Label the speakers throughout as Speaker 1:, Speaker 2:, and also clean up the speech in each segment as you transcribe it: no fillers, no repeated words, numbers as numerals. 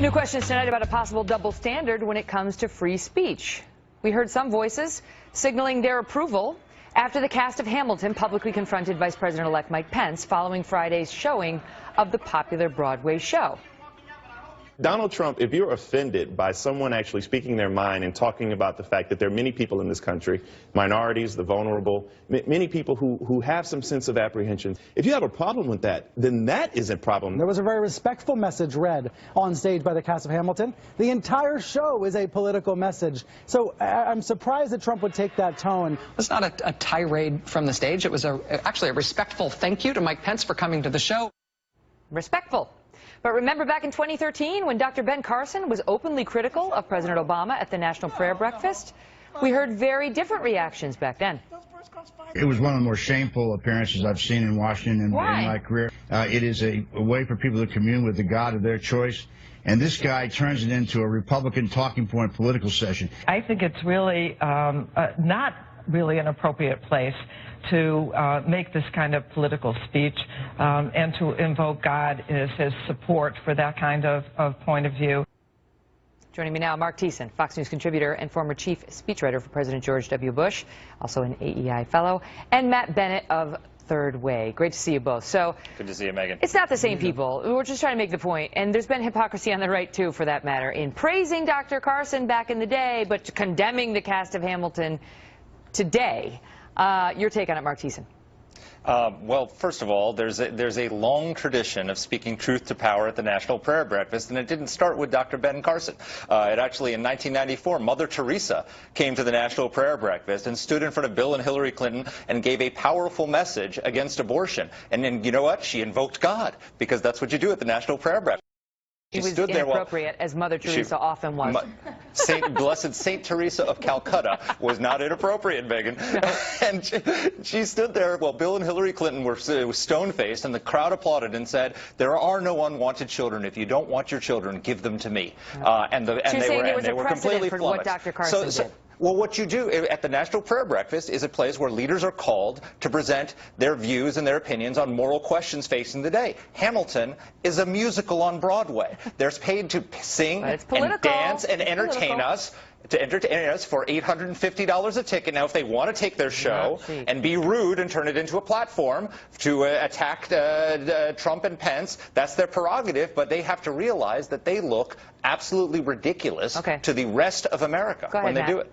Speaker 1: New questions tonight about a possible double standard when it comes to free speech. We heard some voices signaling their approval after the cast of Hamilton publicly confronted Vice President-elect Mike Pence following Friday's showing of the popular Broadway show.
Speaker 2: Donald Trump, if you're offended by someone actually speaking their mind and talking about the fact that there are many people in this country, minorities, the vulnerable, many people who have some sense of apprehension, if you have a problem with that, then that is a problem.
Speaker 3: There was a very respectful message read on stage by the cast of Hamilton. The entire show is a political message. So I'm surprised that Trump would take that tone.
Speaker 4: It's not a tirade from the stage. It was actually a respectful thank you to Mike Pence for coming to the show.
Speaker 1: Respectful. But remember back in 2013 when Dr. Ben Carson was openly critical of President Obama at the National Prayer Breakfast? We heard very different reactions back then.
Speaker 5: It was one of the more shameful appearances I've seen in Washington in my career. It is a way for people to commune with the God of their choice. And this guy turns it into a Republican talking point political session.
Speaker 6: I think it's really not really an appropriate place to make this kind of political speech and to invoke God as his support for that kind of point of view.
Speaker 1: Joining me now, Mark Thiessen, Fox News contributor and former chief speechwriter for President George W. Bush, also an AEI fellow, and Matt Bennett of Third Way. Great to see you both. So
Speaker 7: good to see you, Megyn.
Speaker 1: It's not the same people. We're just trying to make the point. And there's been hypocrisy on the right, too, for that matter, in praising Dr. Carson back in the day, but condemning the cast of Hamilton today. Your take on it, Mark Thiessen.
Speaker 7: Well, first of all, there's a long tradition of speaking truth to power at the National Prayer Breakfast, and it didn't start with Dr. Ben Carson. It actually, in 1994, Mother Teresa came to the National Prayer Breakfast and stood in front of Bill and Hillary Clinton and gave a powerful message against abortion. And then, you know what? She invoked God, because that's what you do at the National Prayer Breakfast.
Speaker 1: She was inappropriate, as Mother Teresa often was.
Speaker 7: Blessed Saint Teresa of Calcutta was not inappropriate, Megyn. No. And she stood there while Bill and Hillary Clinton were stone-faced, and the crowd applauded and said, "There are no unwanted children. If you don't want your children, give them to me." And they were completely
Speaker 1: for what Dr. Carson did.
Speaker 7: Well, what you do at the National Prayer Breakfast is a place where leaders are called to present their views and their opinions on moral questions facing the day. Hamilton is a musical on Broadway. They're paid to sing and dance and entertain us. To entertain us for $850 a ticket. Now, if they want to take their show and be rude and turn it into a platform to attack Trump and Pence, that's their prerogative, but they have to realize that they look absolutely ridiculous to the rest of America when they do it.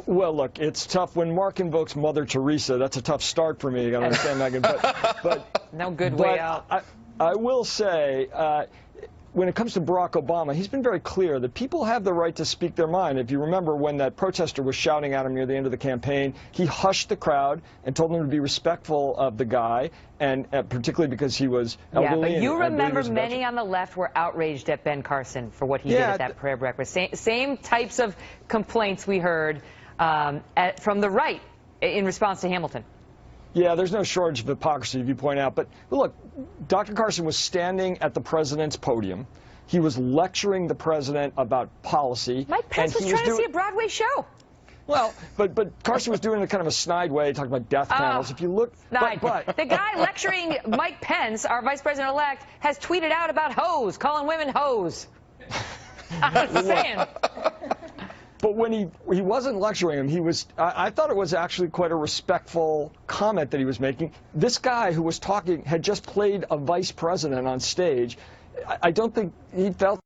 Speaker 8: Well, look, it's tough. When Mark invokes Mother Teresa, that's a tough start for me, you gotta understand, Megyn. But
Speaker 1: no good way out.
Speaker 8: I will say, when it comes to Barack Obama, he's been very clear that people have the right to speak their mind. If you remember when that protester was shouting at him near the end of the campaign, he hushed the crowd and told them to be respectful of the guy, and particularly because he was elderly.
Speaker 1: Yeah, but you remember many on the left were outraged at Ben Carson for what he did at that prayer breakfast. Same types of complaints we heard from the right in response to Hamilton.
Speaker 8: Yeah, there's no shortage of hypocrisy, if you point out. But look, Dr. Carson was standing at the president's podium. He was lecturing the president about policy.
Speaker 1: Mike Pence was trying to see a Broadway show.
Speaker 8: Well, but Carson was doing it in kind of a snide way, talking about death panels. If you look,
Speaker 1: but the guy lecturing Mike Pence, our vice president-elect, has tweeted out about hoes, calling women hoes. I'm just saying.
Speaker 8: But when he wasn't lecturing him, he was, I thought it was actually quite a respectful comment that he was making. This guy who was talking had just played a vice president on stage. I don't think he felt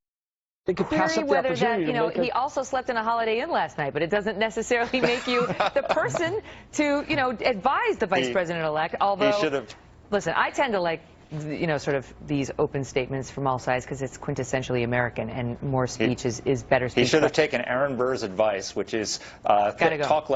Speaker 8: they could pass up the opportunity to make
Speaker 1: he also slept in a Holiday Inn last night, but it doesn't necessarily make you the person to, advise the vice president-elect, although,
Speaker 7: he should have.
Speaker 1: Listen, I tend to like sort of these open statements from all sides because it's quintessentially American, and more speech is better speech.
Speaker 7: He should have taken Aaron Burr's advice, which is talk less.